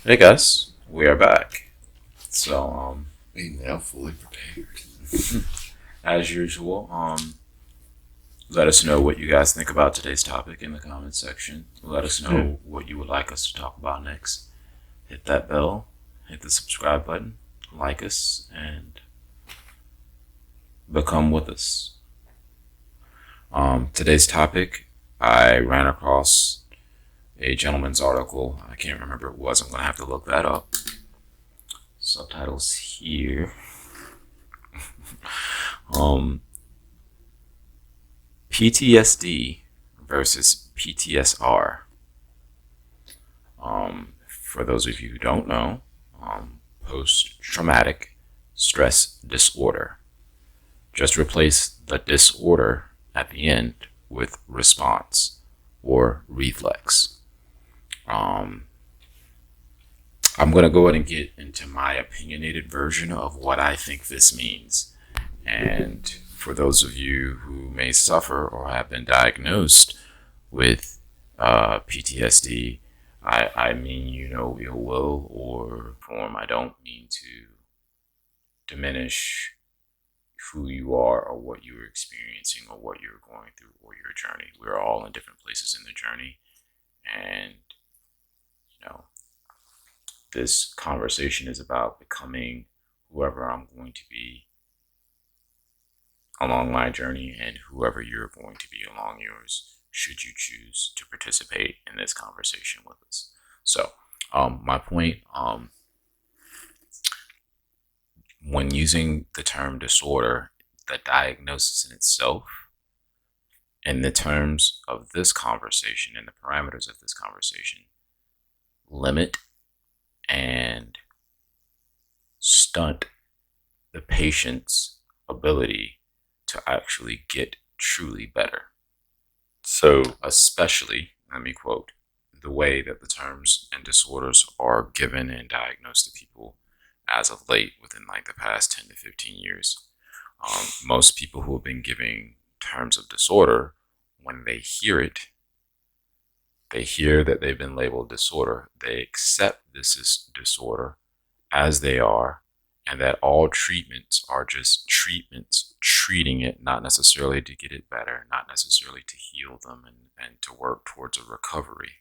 Hey guys, we are back. So, We now fully prepared. as usual, let us know what you guys think about today's topic in the comments section. Let us know what you would like us to talk about next. Hit that bell, hit the subscribe button, like us, and become with us. Today's topic, I ran across a gentleman's article. I can't remember what it was. I'm going to have to look that up. Subtitles here. Um, PTSD versus PTSR. For those of you who don't know, post traumatic stress disorder. Just replace the disorder at the end with response or reflex. Um, I'm going to go ahead and get into my opinionated version of what I think this means. And for those of you who may suffer or have been diagnosed with PTSD, I mean you no ill will or form. I don't mean to diminish who you are or what you're experiencing or what you're going through or your journey. We're all in different places in the journey. And, you know, this conversation is about becoming whoever I'm going to be along my journey and whoever you're going to be along yours, should you choose to participate in this conversation with us. So, my point, when using the term disorder, the diagnosis in itself, in the terms of this conversation and the parameters of this conversation, limit and stunt the patient's ability to actually get truly better. So, especially, let me quote, the way that the terms and disorders are given and diagnosed to people as of late within like the past 10 to 15 years. Most people who have been giving terms of disorder, when they hear it, they hear that they've been labeled disorder. They accept this is disorder as they are, and that all treatments are just treatments treating it, not necessarily to get it better, not necessarily to heal them and to work towards a recovery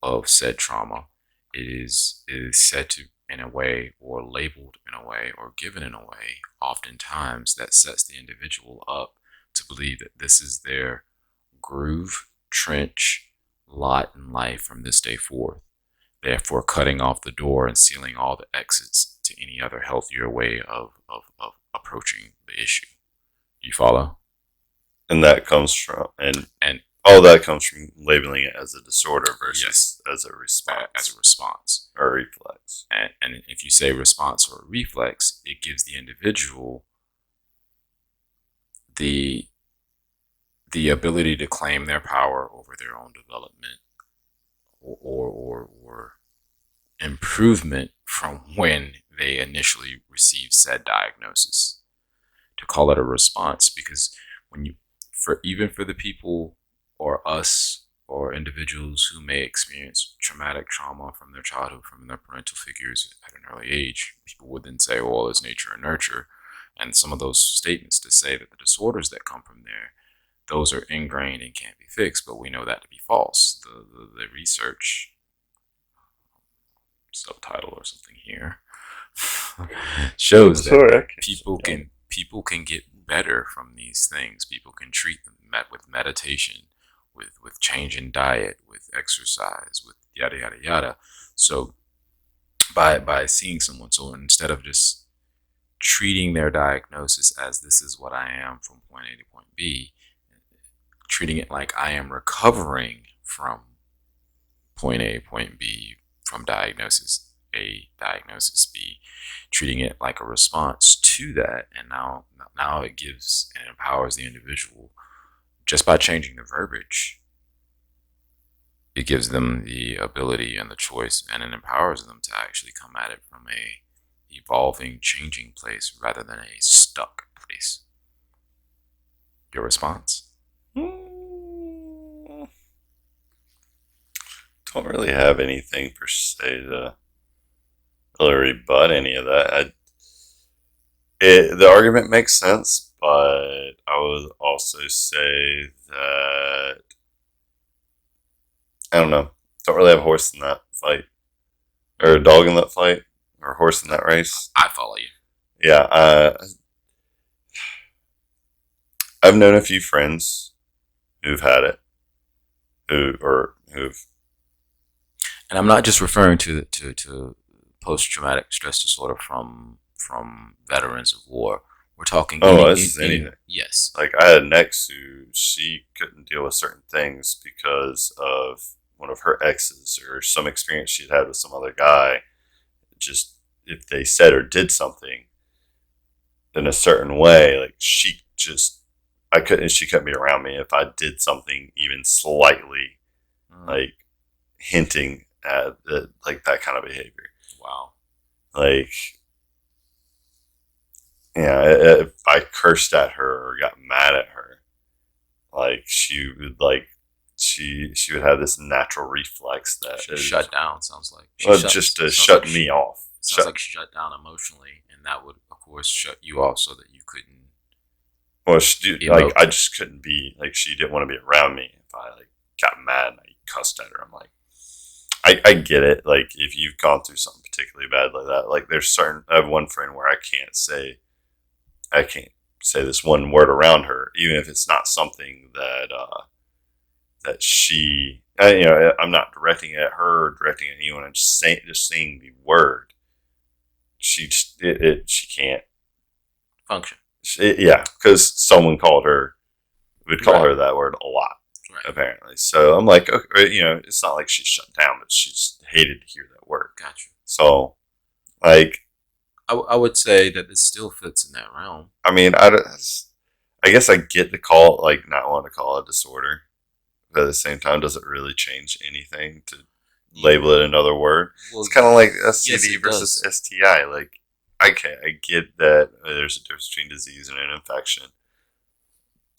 of said trauma. It is said to in a way or labeled in a way or given in a way oftentimes that sets the individual up to believe that this is their groove, trench, lot in life from this day forth, therefore cutting off the door and sealing all the exits to any other healthier way of approaching the issue. Do you follow? And that comes from, And all that comes from labeling it as a disorder versus yes, as a response as a response. or a reflex. And if you say response or reflex, it gives the individual the the ability to claim their power over their own development or improvement from when they initially received said diagnosis. To call it a response, because when you for even for the people or us or individuals who may experience traumatic trauma from their childhood, from their parental figures at an early age, people would then say, well, it's nature and nurture. And some of those statements to say that the disorders that come from there, those are ingrained and can't be fixed, but we know that to be false. The research subtitle or something here shows that people can get better from these things. People can treat them with meditation, with change in diet, with exercise, with yada yada yada. So by seeing someone, so instead of just treating their diagnosis as this is what I am from point A to point B, treating it like I am recovering from point A, point B, from diagnosis A, diagnosis B, treating it like a response to that. And now it gives and empowers the individual just by changing the verbiage. It gives them the ability and the choice, and it empowers them to actually come at it from a evolving, changing place rather than a stuck place. Your response? Don't really have anything per se to really rebut any of that. The argument makes sense, but I would also say that I don't know. Don't really have a horse in that fight, or a dog in that fight, or a horse in that race. I follow you. Yeah, I've known a few friends who've had it, who've. And I'm not just referring to post traumatic stress disorder from veterans of war. We're talking. This is anything. Yes. Like I had an ex who she couldn't deal with certain things because of one of her exes or some experience she'd had with some other guy. Just if they said or did something in a certain way, like she couldn't be around me if I did something even slightly like hinting at like that kind of behavior. Wow. Like, yeah, if I cursed at her or got mad at her, like she would have this natural reflex that she shut down. Sounds like just to shut me off. Sounds like she shut down emotionally, and that would of course shut you off so that you couldn't. Well, I just couldn't be like she didn't want to be around me if I like got mad and I cussed at her. I'm like, I get it. Like if you've gone through something particularly bad like that, like I have one friend where I can't say this one word around her, even if it's not something that she, I'm not directing it at her or directing it at anyone. I'm just saying the word. She can't function. Because someone would call her that word a lot, apparently. So I'm like, okay, it's not like she shut down, but she just hated to hear that word. Gotcha. So, like, I would say that this still fits in that realm. I mean, I guess I get the call, like, not want to call it a disorder, but at the same time, does it really change anything to label it another word? Well, it's kind of like STD versus STI. Like, I get that there's a difference between disease and an infection,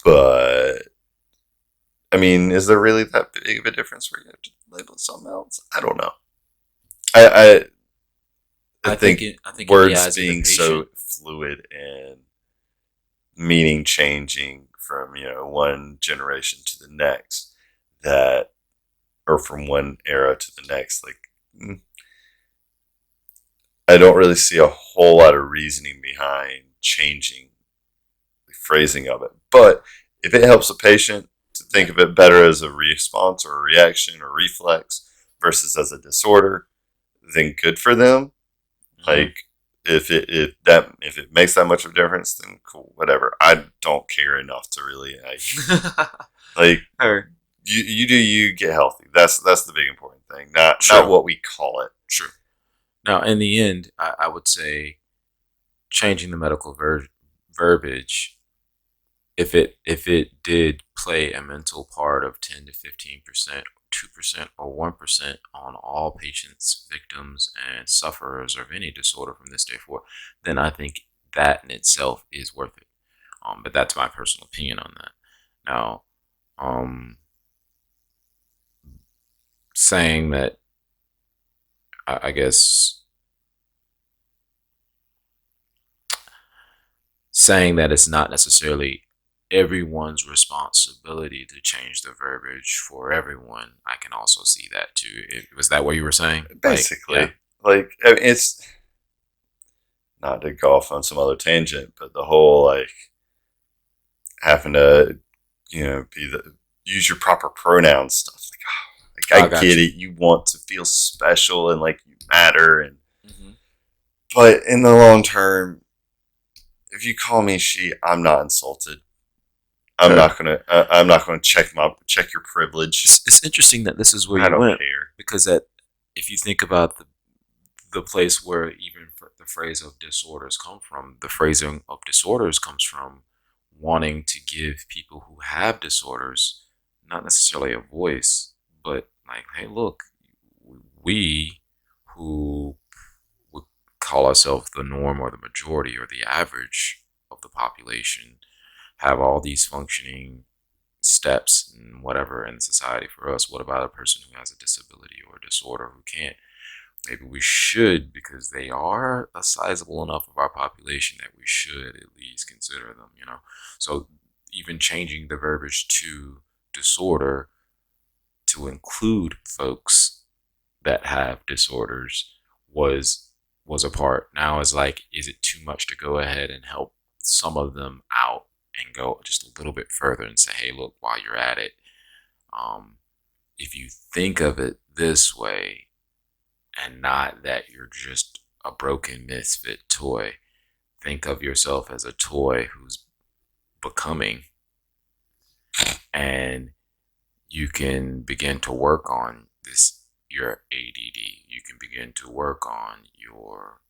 but I mean, is there really that big of a difference where you have to label it something else? I don't know. I think words being so fluid and meaning changing from one generation to the next, or from one era to the next, like I don't really see a whole lot of reasoning behind changing the phrasing of it. But if it helps a patient to think of it better as a response or a reaction or reflex versus as a disorder, then good for them. Like if it makes that much of a difference, then cool, whatever. I don't care enough to really like you do you get healthy. That's the big important thing. Not what we call it. True. Now, in the end, I would say changing the medical verbiage, if it did play a mental part of 10 to 15%, 2%, or 1% on all patients, victims, and sufferers of any disorder from this day forward, then I think that in itself is worth it. But that's my personal opinion on that. Now, saying that, I guess, saying that it's not necessarily everyone's responsibility to change the verbiage for everyone, I can also see that too. Was that what you were saying? Basically, like it's not to go off on some other tangent, but the whole like having to, use your proper pronouns stuff. Like, I get it. You want to feel special and like you matter, and but in the long term, if you call me she, I'm not insulted. I'm not gonna check your privilege. It's interesting that this is where you went, because if you think about the place where even the phrase of disorders come from, the phrasing of disorders comes from wanting to give people who have disorders not necessarily a voice, but like, hey, look, we who would call ourselves the norm or the majority or the average of the population have all these functioning steps and whatever in society for us. What about a person who has a disability or a disorder who can't? maybe we should, because they are a sizable enough of our population that we should at least consider them, So even changing the verbiage to disorder to include folks that have disorders was a part. Now it's like, is it too much to go ahead and help some of them out and go just a little bit further and say, hey, look, while you're at it, if you think of it this way, and not that you're just a broken misfit toy, think of yourself as a toy who's becoming, and you can begin to work on your ADD. You can begin to work on your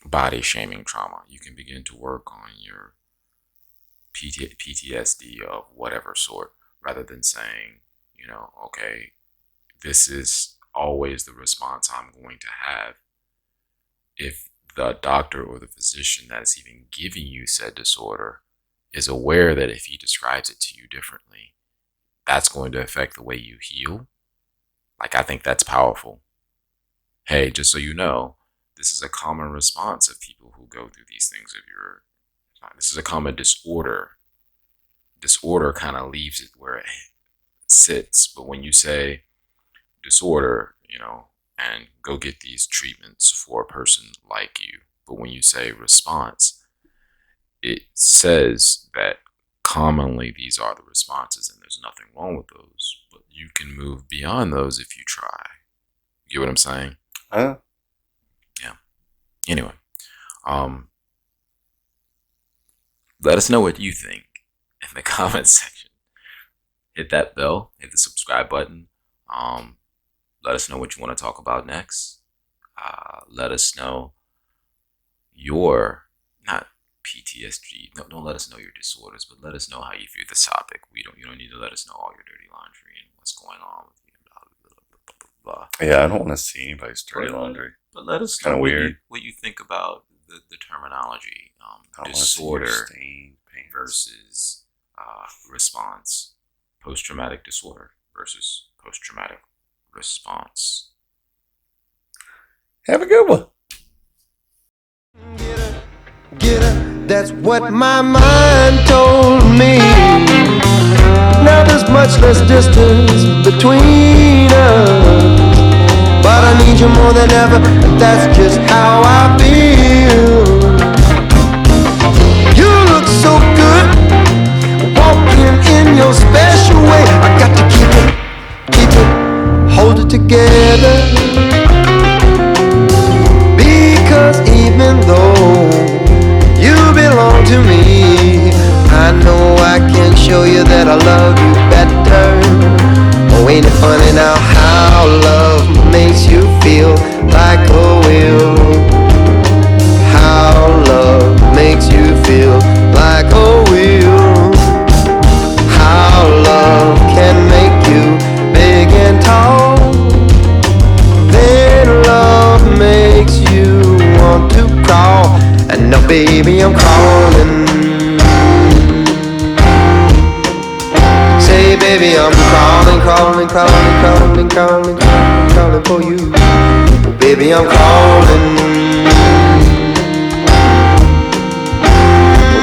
body shaming trauma. You can begin to work on your PTSD of whatever sort, rather than saying, okay, this is always the response I'm going to have. If the doctor or the physician that is even giving you said disorder is aware that if he describes it to you differently, that's going to affect the way you heal. Like, I think that's powerful. Hey, just so you know, this is a common response of people who go through these things. This is a common disorder. Disorder kind of leaves it where it sits. But when you say disorder, and go get these treatments for a person like you. But when you say response, it says that commonly these are the responses, and there's nothing wrong with those. But you can move beyond those if you try. You get what I'm saying? Yeah. Anyway, let us know what you think in the comments section. Hit that bell, hit the subscribe button. Let us know what you want to talk about next. Let us know your, not PTSD. No, don't let us know your disorders, but let us know how you view this topic. You don't need to let us know all your dirty laundry and what's going on with you. Blah, blah, blah, blah. Yeah, I don't want to see anybody's dirty laundry. But let us know what you think about the terminology. Disorder versus response. Post-traumatic disorder versus post-traumatic response. Have a good one. Get her, that's what my mind told me. Now there's much less distance between us, but I need you more than ever, and that's just how I feel. You look so good, walking in your special way. I got to keep it, hold it together, because even though you belong to me, I know I can show you that I love you better. Oh, ain't it funny now how love makes you feel like a will? How love makes you feel like a will? How love can make you big and tall? Then love makes you want to crawl. And now baby I'm crawling. Say baby I'm crawling, crawling, crawling, crawling, crawling, crawling, crawling for you. Baby I'm crawling.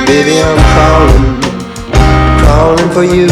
Baby I'm crawling, crawling for you.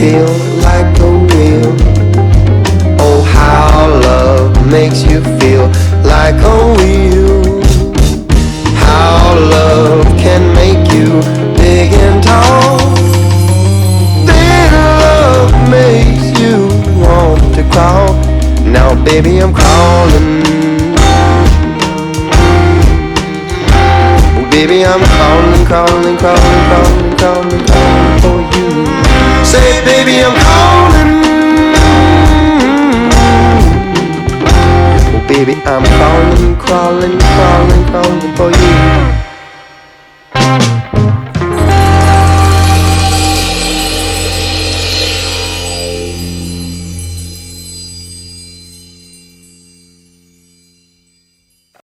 feel like a wheel. Oh, how love makes you feel like a wheel. How love can make you big and tall. Then love makes you want to crawl. Now baby, I'm crawling. Baby, I'm crawling, crawling, crawling, crawling, crawling, crawling for you. Say, baby, I'm crawling. Oh, baby, I'm crawling, crawling, crawling, crawling for you.